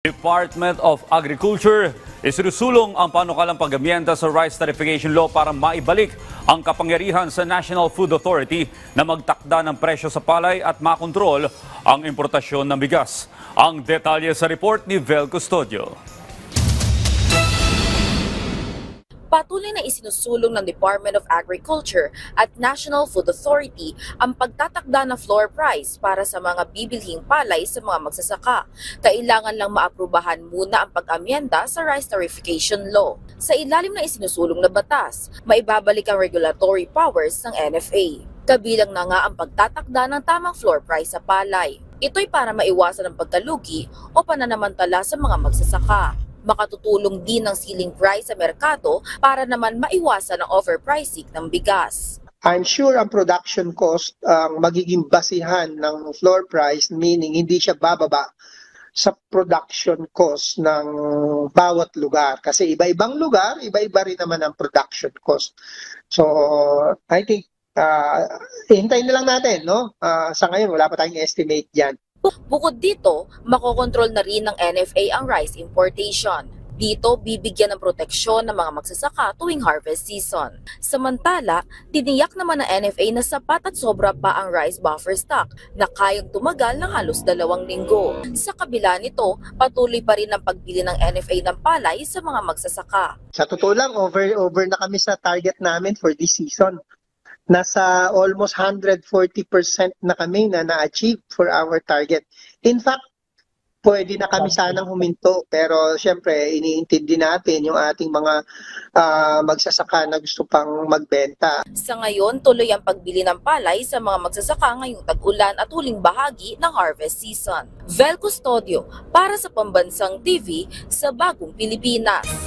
Department of Agriculture isinusulong ang panukalang pag-amyenda sa Rice Tarification Law para maibalik ang kapangyarihan sa National Food Authority na magtakda ng presyo sa palay at makontrol ang importasyon ng bigas. Ang detalye sa report ni Vel Custodio. Patuloy na isinusulong ng Department of Agriculture at National Food Authority ang pagtatakda ng floor price para sa mga bibilhing palay sa mga magsasaka. Kailangan lang maaprubahan muna ang pag-amyenda sa Rice Tarification Law. Sa ilalim ng isinusulong na batas, maibabalik ang regulatory powers ng NFA. Kabilang na nga ang pagtatakda ng tamang floor price sa palay. Ito'y para maiwasan ang pagkalugi o pananamantala sa mga magsasaka. Makatutulong din ang ceiling price sa merkado para naman maiwasan ang overpricing ng bigas. I'm sure ang production cost ang magiging basihan ng floor price, meaning hindi siya bababa sa production cost ng bawat lugar. Kasi iba-ibang lugar, iba-iba rin naman ang production cost. So I think hintayin na lang natin, no? Sa ngayon wala pa tayong estimate diyan. Bukod dito, makokontrol na rin ng NFA ang rice importation. Dito, bibigyan ng proteksyon ng mga magsasaka tuwing harvest season. Samantala, tiniyak naman ng NFA na sapat at sobra pa ang rice buffer stock na kayang tumagal ng halos 2 linggo. Sa kabila nito, patuloy pa rin ang pagbili ng NFA ng palay sa mga magsasaka. Sa totoo lang, over na kami sa target namin for this season. Nasa almost 140% na kami na na-achieve for our target. In fact, pwede na kami sanang huminto, pero siyempre iniintindi natin yung ating mga magsasaka na gusto pang magbenta. Sa ngayon, tuloy ang pagbili ng palay sa mga magsasaka ngayong tag-ulan at huling bahagi ng harvest season. Vel Custodio para sa Pambansang TV sa Bagong Pilipinas.